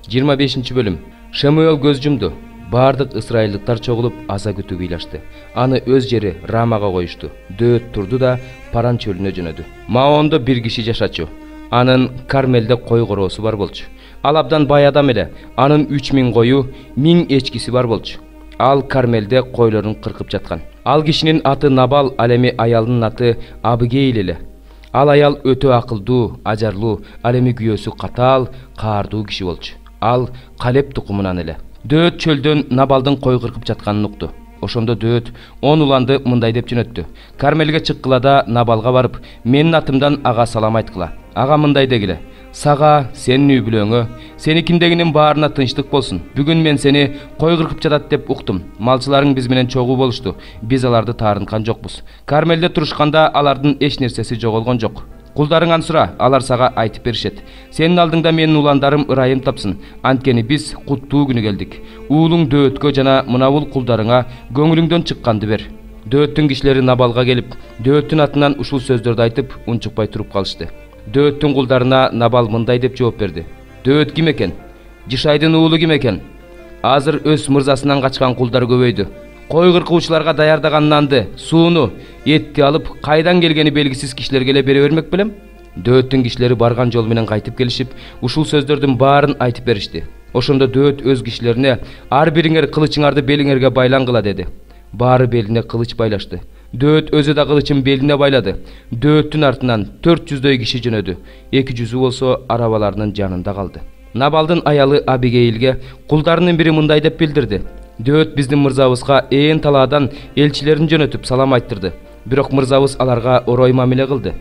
25-bölüm. Шамуэл көз жумду. Бардык ысрайылдыктар чогулуп аза күтүүгө ыйлашты. Аны өз жери Рамага коюшту. Дөөт турду да Паран чөлүнө жөнөдү. Маондо бир киши жашачу. Анын Кармелде кой короосу бар болчу. Ал абдан бай адам эле. Анын 3000 кою, 1000 эчкиси бар болчу. Ал Кармелде койлорун кыркып жаткан. Ал кишинин аты Набал, ал эми аялынын аты Абигейл эле. Ал аял өтө акылдуу, ажарлуу, ал эми күйөөсү катаал, каардуу киши болчу. Ал Калеп тукумунан эле. Дөөт чөлдөн Набалдын кой кыркып жатканын укту. Ошондо Дөөт 10 уланды мындай деп жөнөттү. Кармелге чыккыла да Набалга барып, менин атымдан ага салам айткыла. Ага мындай дегиле: сага, сенин үй бүлөңө, сеникиндегинин баарына тынчтык болсун. Бүгүн мен сени кой кыркып жатат деп уктум. Малчыларың биз менен чогуу болушту. Биз аларды таарынткан жокпуз. Кармелде турушканда алардын эч нерсеси жоголгон жок. Кулдарыңан сура, алар сага айтып беришет. Сенин алдыңда менин уландарым ырайым тапсын. Анткени биз куттуу күнү келдик. Уулуң Дөөткө жана мынабул кулдарыңа көңүлүңдөн чыкканды бер. Дөөттүн кишилери Набалга келип, Дөөттүн атынан ушул сөздөрдү айтып, унчукпай туруп калышты. Дөөттүн кулдарына Набал мындай деп жооп берди: Дөөт ким экен? Жишайдын уулу ким экен? Азыр өз мырзасынан качкан кулдар көбөйдү. Кой кыркуучуларга даярдаган нанды, сууну, этти алып, кайдан келгени белгисиз кишилерге эле бере бермек белем? Дөөттүн кишилери барган жол менен кайтып келишип, ушул сөздөрдүн баарын айтып беришти. Ошондо Дөөт өз кишилерине: ар бириңер кылычыңарды белиңерге байлангыла деди. Баары белине кылыч байлашты. Дөөт өзү да кылычын белине байлады. Дөөттүн артынан 400дөй киши жөнөдү. 200 болсо арабаларынын жанында калды. Набалдын аялы Абигейлге кулдарынын бири мындай деп билдирди: Дөөт биздин мырзабызга ээн талаадан элчилерин жөнөтүп салам айттырды. Бирок мырзабыз аларга орой мамиле кылды.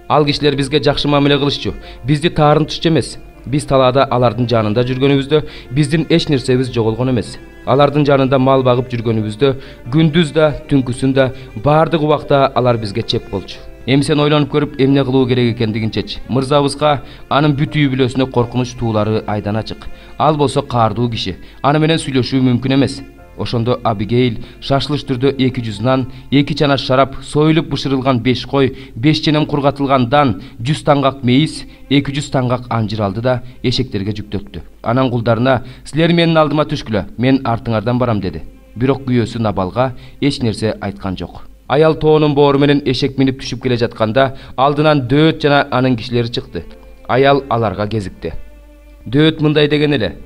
Ал кишилер бизге жакшы мамиле кылышчу. Бизди таарынтышчу эмес. Биз талаада алардын жанында жүргөнүбүздө биздин эч нерсебиз жоголгон эмес. Алардын жанында мал багып жүргөнүбүздө күндүз да, түнкүсүн да, баардык убакта алар бизге чеп болчу. Эми сен ойлонуп көрүп, эмне кылуу керек экендигин чеч. Мырзабызга анын бүт үй бүлөсүнө коркунуч туулары айдан ачык. Ал болсо каардуу киши. Аны менен сүйлөшүү мүмкүн эмес. Ошондо Абигейл шашылыш түрдө 200 нан, 2 чанаш шарап, союлуп бышырылган 5 кой, 5 ченем кургатылган дан, 100 таңгак мейис, 200 таңгак анжыр алды да эшектерге жүктөттү. Анан кулдарына: силер менин алдыма түшкүлө, мен артыңардан барам деди. Бирок күйөөсү Набалга эч нерсе айткан жок. Аял тоонун боору менен эшек минип түшүп келе жатканда алдынан Дөөт жана анын кишилери чыкты. Аял аларга кезикти. Дөөт мындай деген эле: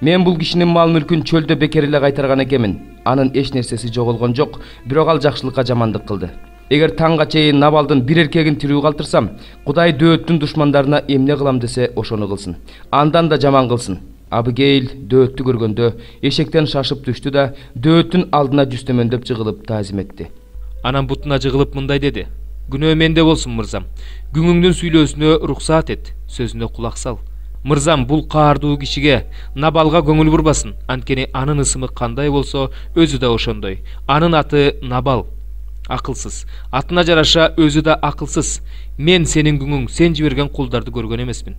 мен бул кишинин мал мүлкүн чөлдө бекер эле кайтарган экенмин. Анын эч нерсеси жоголгон жок, бирок ал жакшылыкка жамандык кылды. Эгер таңга чейин Набалдын бир эркегин тирүү калтырсам, Кудай Дөөттүн душмандарына эмне кылам десе ошону кылсын. Андан да жаман кылсын. Абигейл Дөөттү көргөндө эшектен шашып түштү да Дөөттүн алдына жүзтөмөндөп жыгылып таазим этти. Анан бутуна жыгылып мындай деди: күнөө менде болсун мырзам. Күңүңдүн сүйлөөсүнө уруксаат эт, сөзүнө кулак сал. Мырзам бул каардуу кишиге Набалга көңүл бурбасын. Анткени анын ысымы кандай болсо, өзү да ошондой. Анын аты Набал. Акылсыз. Атына жараша өзү да акылсыз. Мен сенин күңүң, сен жиберген кулдарды көргөн эмесмин.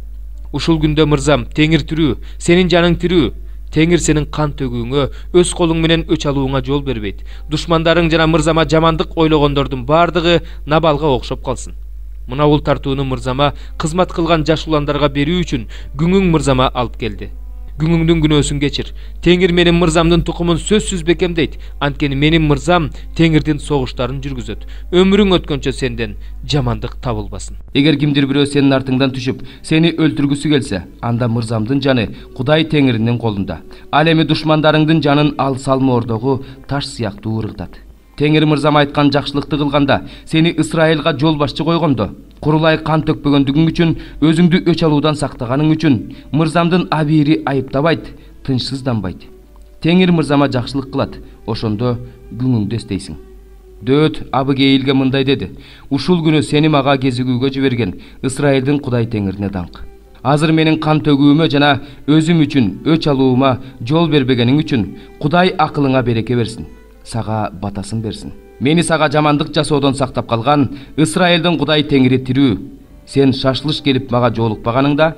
Ушул күндө мырзам, Теңир тирүү, сенин жаның тирүү. Теңир сенин кан төгүүңө, өз колуң менен өч алууңа жол бербейт. Душмандарың жана мырзама жамандык ойлогондордун бардыгы Набалга окшоп калсын. Мына бул тартууну мырзама кызмат кылган жаш уландарга берүү үчүн күңүң мырзама алып келди. Күңүңдүн күнөөсүн кечир. Теңир менин мырзамдын тукумун сөзсүз бекемдейт. Анткени менин мырзам Теңирдин согуштарын жүргүзөт. Өмүрүң өткөнчө сенден жамандык табылбасын. Эгер кимдир бирөө сенин артыңдан түшүп, сени өлтүргүсү келсе, анда мырзамдын жаны Кудай Теңиринин колунда. Ал эми душмандарыңдын жанын ал салмоордогу таш сыяктуу ыргытат. Теңир мырзам айткан жакшылыкты кылганда, сени Ысрайылга жол башчы койгондо, курулай кан төкпөгөндүгүң үчүн, өзүңдү өч алуудан сактаганың үчүн мырзамдын абийири айыптабайт, тынчсызданбайт. Теңир мырзама жакшылык кылат, ошондо күңүңдү эстейсиң. Дөөт Абигейлге мындай деди: ушул күнү сени мага кезигүүгө жиберген Ысрайылдын Кудай Теңирине даңк. Азыр менин кан төгүүмө жана өзүм үчүн өч алуума жол бербегениң үчүн Кудай акылыңа береке берсин. Сага батасын берсин. Мени сага жамандык жасоодон сактап калган Ысрайылдын Кудай Теңири тирүү. Сен шашылыш келип мага жолукпаганыңда,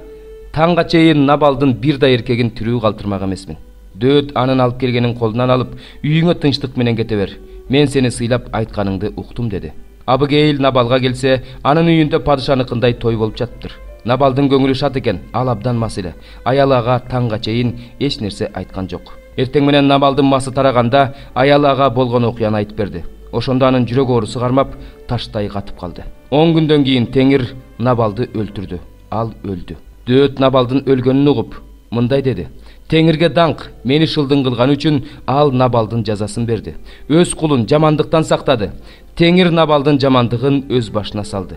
таңга чейин Набалдын бир да эркегин тирүү калтырмак эмесмин. Дөөт анын алып келгенин колунан алып, үйүңө тынчтык менен кете бер. Мен сени сыйлап айтканыңды уктум деди. Абигейл Набалга келсе, анын үйүндө падышаныкындай той болуп жатыптыр. Набалдын көңүлү шат экен, ал абдан мас эле. Аялы ага таңга чейин эч нерсе айткан жок. Эртең менен Набалдын масы тараганда аялы ага болгон окуяны айтып берди. Ошондо анын жүрөк оорусу кармап, таштай катып калды. 10 күндөн кийин Теңир Набалды өлтүрдү. Ал өлдү. Дөөт Набалдын өлгөнүн угуп мындай деди: Теңирге даңк, мени шылдың кылган үчүн ал Набалдын жазасын берди. Өз кулун жамандыктан сактады. Теңир Набалдын жамандыгын өз башына салды.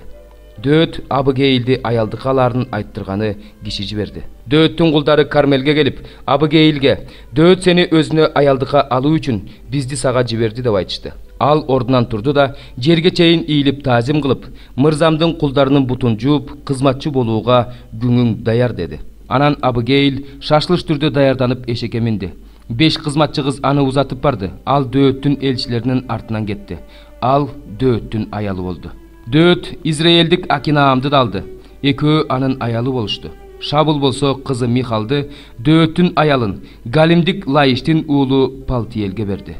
Дөөт Абыгейлди аялдык аларын айттырганы киши жиберди. Дөөттүн кулдары Кармелге келип, Абыгейлге Дөөт сени өзүнө аялдыкка алуу үчүн бизди сага жиберди деп айтышты. Ал ордунан турду да жерге чейин ийилип таазим кылып, мырзамдын кулдарынын бутун жууп, кызматчы болууга күңүң даяр деди. Анан Абыгейл шашылыш түрдө даярданып эшекке минди. 5 кызматчы кыз аны узатып барды. Ал Дөөттүн элчилеринин артынан кетти. Ал Дөөттүн аялы болду. Дөөт Израилдик Акинаамды да алды. Экөө анын аялы болушту. Шабул болсо кызы Михалды Дөөттүн аялын Галимдик Лаиштин уулу Палтиелге берди.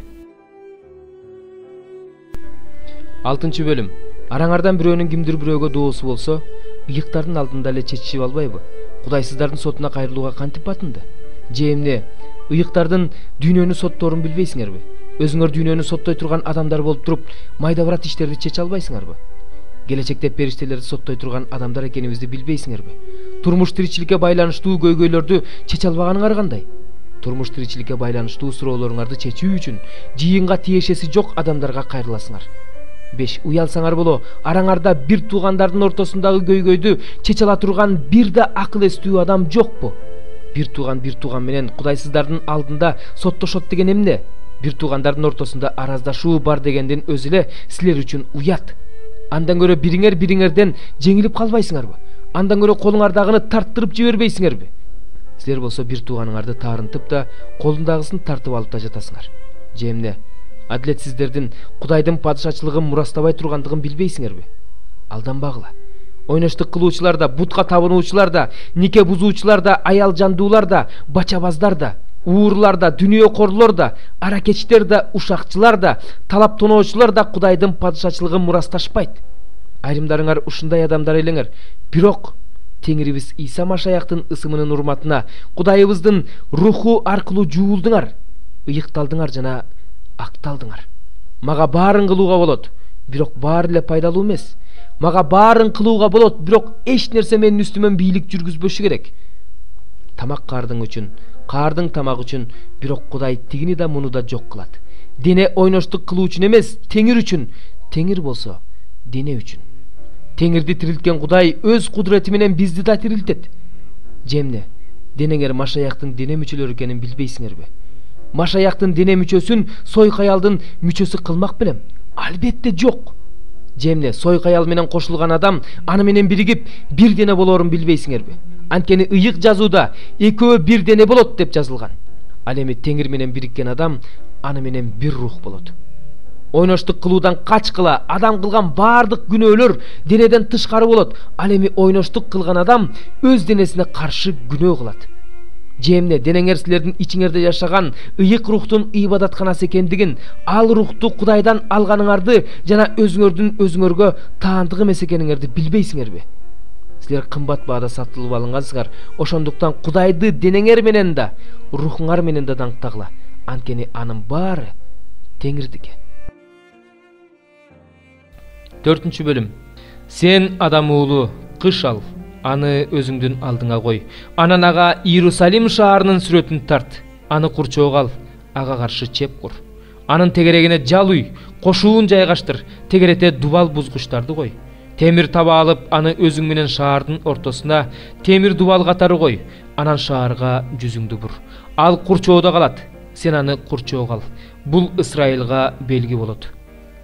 6 бөлүм. Араңардан бирөөнүн кимдир бирөөгө доосу болсо, ыйыктардын алдында эле чечишип албайбы? Кудайсыздардын сотуна кайрылууга кантип батынды? Же эмне, ыйыктардын дүйнөнү сотторун билбейсиңерби? Өзүңөр дүйнөнү соттой турган адамдар болуп туруп, майда барат иштерди чече албайсыңарбы? Келечекте периштелерди соттой турган адамдар экенибизди билбейсиңерби? Турмуш тиричиликке байланыштуу көйгөйлөрдү чече албаганыңар кандай? Турмуш тиричиликке байланыштуу суроолоруңарды чечүү үчүн жыйынга тиешеси жок адамдарга кайрыласыңар. 5. Уялсаңар боло, араңарда бир туугандардын ортосундагы көйгөйдү чече ала турган бир да акыл эстүү адам жокпу? Бир тууган менен кудайсыздардын алдында соттошот деген эмне? Бир туугандардын ортосунда араздашуу бар дегендин өзү эле силер үчүн уят. Андан көрө бириңерден жеңилип калбайсыңарбы? Андан көрө колуңардагыны тарттырып жибербейсиңерби? Силер болсо бир тууганыңарды таарынтып да, колундагысын тартып алып да жатасыңар. Же эмне? Адилетсиздердин Кудайдын падышачылыгын мурастабай тургандыгын билбейсиңерби? Алданбагыла. Ойноштук кылуучулар да, бутка табынуучулар да, нике бузуучулар да, аял жандуулар да, бачабаздар да, уурлар да, дүнүйө корлор да, аракечтер да, ушакчылар да, талап тоноочулар да Кудайдын падышачылыгын мурасташпайт. Айрымдарыңар ушундай адамдар элеңер. Бирок Теңирибиз Иса Машаяктын ысымынын урматына Кудайыбыздын руху аркылуу жуулдуңар, ыйыкталдыңар жана акталдыңар. Мага баарын кылууга болот, бирок баары эле пайдалуу эмес. Мага баарын кылууга болот, бирок эч нерсе менин үстүмөн бийлик жүргүзбөшү керек. Тамак каардың үчүн, каардың тамак үчүн, бирок Кудай тигини да муну да жок кылат. Дене ойноштук кылуу үчүн эмес, Теңир үчүн. Теңир болсо дене үчүн. Теңирди тирилткен Кудай өз кудурети менен бизди да тирилтет. Же эмне? Денеңер Машаяктын дене мүчөлөрү экенин билбейсиңерби? Машаяктын дене мүчөсүн сойкаялдын мүчөсү кылмак белем? Албетте жок. Же эмне? Сойкаял менен кошулган адам аны менен биригип бир дене болорун билбейсиңерби? Анткени ыйык жазууда экөө бир дене болот деп жазылган. Ал эми Теңир менен бириккен адам аны менен бир рух болот. Ойноштук кылуудан качкыла, адам кылган баардык күнөөлөр денеден тышкары болот. Ал эми ойноштук кылган адам өз денесине каршы күнөө кылат. Же эмне? Денеңер силердин ичиңерде жашаган ыйык рухтун ибадатканасы экендигин, ал рухту Кудайдан алганыңарды жана өзүңөргө таандык эмес экениңерди билбейсиңерби? Силер кымбат баада сатылып алынгансыңар. Ошондуктан Кудайды денеңер менен да, рухуңар менен да даңктагыла. Анткени анын баары Теңирдики. 4 бөлүм. Сен адам уулу, кыш ал, аны өзүңдүн алдыңа кой. Анан ага Иерусалим шаарынын сүрөтүн тарт. Аны курчоого ал, ага каршы чеп кур. Анын тегерегине жал уй, кошуун жайгаштыр, тегерете дубал бузгучтарды кой. Темир таба алып, аны өзүң менен шаардын ортосуна темир дубал катары кой. Анан шаарга жүзүңдү бур. Ал курчоодо калат. Сен аны курчоого ал. Бул Исраилга белги болот.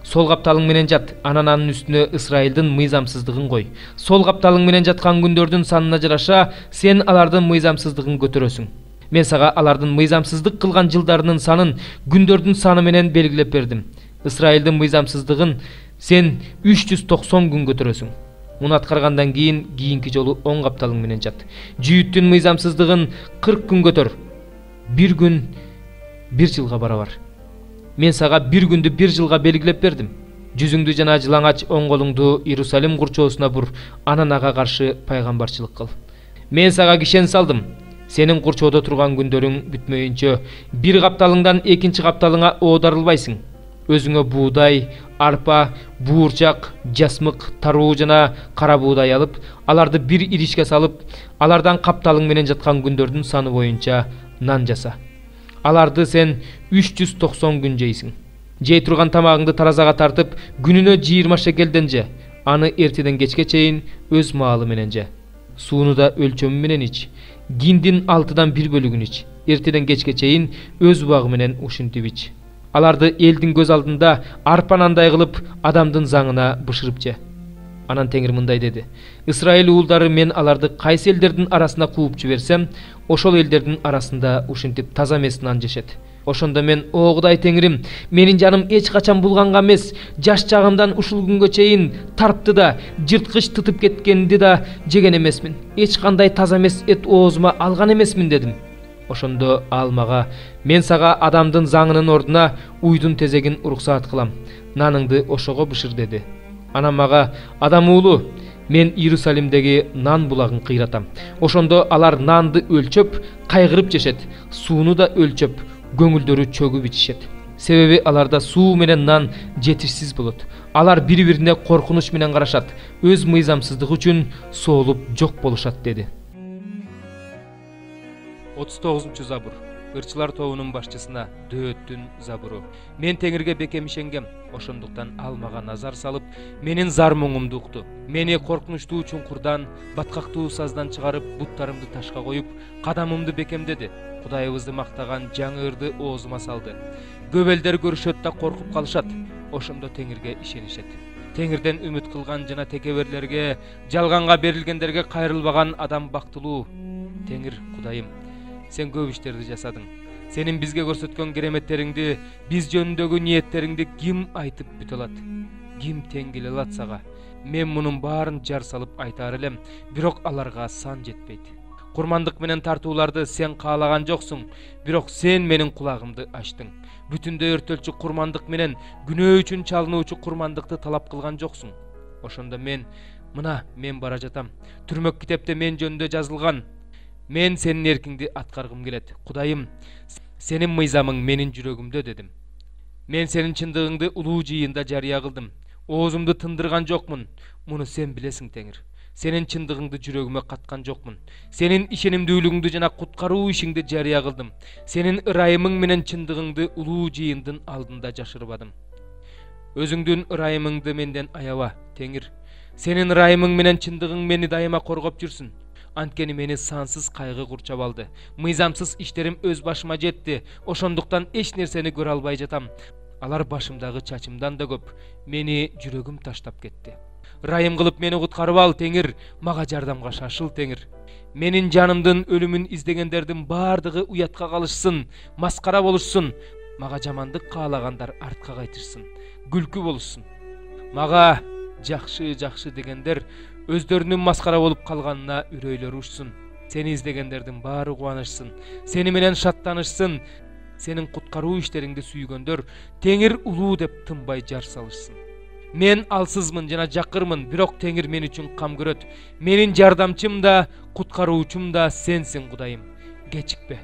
Сол капталың менен жат, анан анын үстүнө Исраилдин мыйзамсыздыгын кой. Сол капталың менен жаткан күндөрдүн санына жараша сен алардын мыйзамсыздыгын көтөрөсүң. Мен сага алардын мыйзамсыздык кылган жылдарынын санын күндөрдүн саны менен белгилеп бердим. Исраилдин мыйзамсыздыгын сен 390 күн көтөрөсүң. Муну аткаргандан кийинки жолу 10 капталың менен жат. Жүйүттүн мыйзамсыздыгын 40 күн көтөр. Бир күн 1 жылга барабар. Мен сага 1 күндү 1 жылга белгилеп бердим. Жүзүңдү жана жылаңач оң колуңду Иерусалим курчоосуна бур, анан ага каршы пайгамбарчылык кыл. Мен сага кишен салдым. Сенин курчоодо турган күндөрүң бүтмөйүнчө бир капталыңдан экинчи капталыңа оодарылбайсың. Өзүңө буудай, арпа, буурчак, жасмык, таруу жана кара буудай алып, аларды бир иришке салып, алардан капталың менен жаткан күндөрдүн саны боюнча нан жаса. Аларды сен 390 күн жейсиң. Жей турган тамагыңды таразага тартып, күнүнө 20 шекелден же. Аны эртеден кечке чейин өз маалы менен же. Сууну да өлчөмү менен ич. Гиндин 6-дан 1 бөлүгүн ич. Эртеден кечке чейин өз убагы менен ушинтип ич. Аларды элдин көз алдында арпанандай кылып, адамдын заңына бышырып же. Анан Теңир мындай деди: Исраил уулдары мен аларды кайсы элдердин арасына кууп жиберсем, ошол элдердин арасында ушинтип таза эмес нан жешет. Ошондо мен: О Кудай Теңирим, менин жаным эч качан булганга эмес, жаш чагымдан ушул күнгө чейин тарпты да, жырткыч тытып кеткенди да жеген эмесмин. Эч кандай таза эмес эт оозума алган эмесмин дедим. Ошондо ал мага: Мен сага адамдын заңынын ордуна уйдун тезегин уруксаат кылам. Наныңды ошого бышыр деди. Анан мага: Адам уулу, мен Иерусалимдеги нан булагын кыйратам. Ошондо алар нанды өлчөп, кайгырып жешет, сууну да өлчөп, көңүлдөрү чөгүп ичишет. Себеби аларда суу менен нан жетишсиз болот. Алар бири-бирине коркунуч менен карашат, өз мыйзамсыздыгы үчүн соолуп жок болушат деди. 39-чу забур. Ырчылар тобунун башчысына Дөөттүн забуру. Мен Теңирге бекем ишенгем, ошондуктан ал мага назар салып, менин зар муңумду укту. Мени коркунучтуу чуңкурдан, баткактуу саздан чыгарып, буттарымды ташка коюп, кадамымды бекемдеди. Кудайыбызды мактаган жаңы ырды оозума салды. Көп элдер көрүшөт да коркуп калышат. Ошондо Теңирге ишенишет. Теңирден үмүт кылган жана текеберлерге, жалганга берилгендерге кайрылбаган адам бактылуу. Теңир, Кудайым, сен көп иштерди жасадың. Сенин бизге көрсөткөн кереметтериңди, биз жөнүндөгү ниеттериңди ким айтып бүтө алат? Ким тең келе алат сага? Мен мунун баарын жар салып айтаар элем, бирок аларга сан жетпейт. Курмандык менен тартууларды сен каалаган жоксуң, бирок сен менин кулагымды ачтың. Бүтүндөй өртөлчү курмандык менен күнөө үчүн чалынуучу курмандыкты талап кылган жоксуң. Ошондо мен бара жатам. Түрмөк китепте мен жөнүндө жазылган. Мен сенин эркиңди аткаргым келет. Кудайым, сенин мыйзамың менин жүрөгүмдө дедим. Мен сенин чындыгыңды улуу жыйында жарыя кылдым. Оозумду тындырган жокмун. Муну сен билесиң, Теңир. Сенин чындыгыңды жүрөгүмө каткан жокмун. Сенин ишенимдүүлүгүңдү жана куткаруу ишиңди жарыя кылдым. Сенин ырайымың менен чындыгыңды улуу жыйындын алдында жашырбадым. Өзүңдүн ырайымыңды менден аяба, Теңир. Сенин ырайымың менен чындыгың мени дайыма коргоп жүрсүн. Анткени мени сансыз кайгы курчап алды. Мыйзамсыз иштерим өз башыма жетти. Ошондуктан эч нерсени көрө албай жатам. Алар башымдагы чачымдан да көп. Мени жүрөгүм таштап кетти. Ырайым кылып мени куткарып ал, Теңир. Мага жардамга шашыл, Теңир. Менин жанымдын өлүмүн издегендердин баардыгы уятка калышсын, маскара болушсун. Мага жамандык каалагандар артка кайтышсын, күлкү болушсун. Мага жакшы дегендер өздөрүнүн маскара болуп калганына үрөйлөрү учсун. Сени издегендердин баары кубанышсын, сени менен шаттанышсын. Сенин куткаруу иштериңди сүйгөндөр Теңир улуу деп тынбай жар салышсын. Мен алсызмын жана жакырмын, бирок Теңир мен үчүн кам көрөт. Менин жардамчым да, куткаруучум да сенсиң, Кудайым. Кечикпе.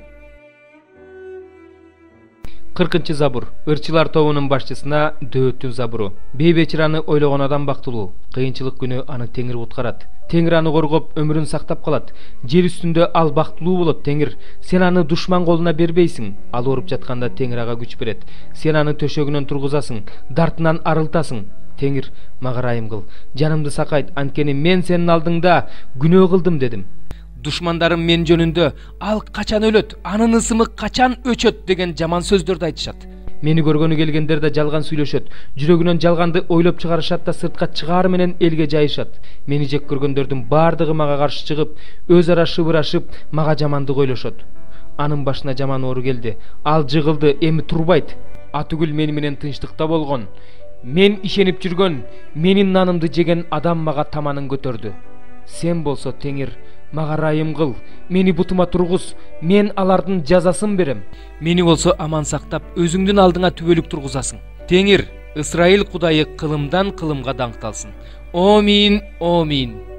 40-чы забур. Ырчылар тобунун башчысына Дөөттүн забуру. Бейбечираны ойлогон адам бактылуу. Кыйынчылык күнү аны Теңир куткарат. Теңир аны коргоп, өмүрүн сактап калат. Жер үстүндө ал бактылуу болот, Теңир. Сен аны душман колуна бербейсиң. Ал ооруп жатканда Теңир ага күч берет. Сен аны төшөгүнөн тургузасың, дартынан арылтасың. Теңир, мага ырайым кыл. Жанымды сакайт, анткени мен сенин алдыңда күнөө кылдым дедим. Душмандарым мен жөнүндө ал качан өлөт, анын ысымы качан өчөт деген жаман сөздөрдү айтышат. Мени көргөнү келгендер да жалган сүйлөшөт. Жүрөгүнөн жалганды ойлоп чыгарышат да сыртка чыгаар менен элге жайышат. Мени жек көргөндөрдүн баардыгы мага каршы чыгып, өз ара шыбырашып, мага жамандык ойлошот. Анын башына жаман оору келди. Ал жыгылды, эми турбайт. Атүгүл мени менен тынчтыкта болгон. Мен ишенип жүргөн, менин нанымды жеген адам мага таманын көтөрдү. Сен болсо, Теңир, мага ырайым кыл, мени бутума тургуз, мен алардын жазасын берем. Мени болсо аман сактап, өзүңдүн алдыңа түбөлүк тургузасың. Теңир, Ысрайыл Кудайы кылымдан кылымга даңкталсын. Омин, омин.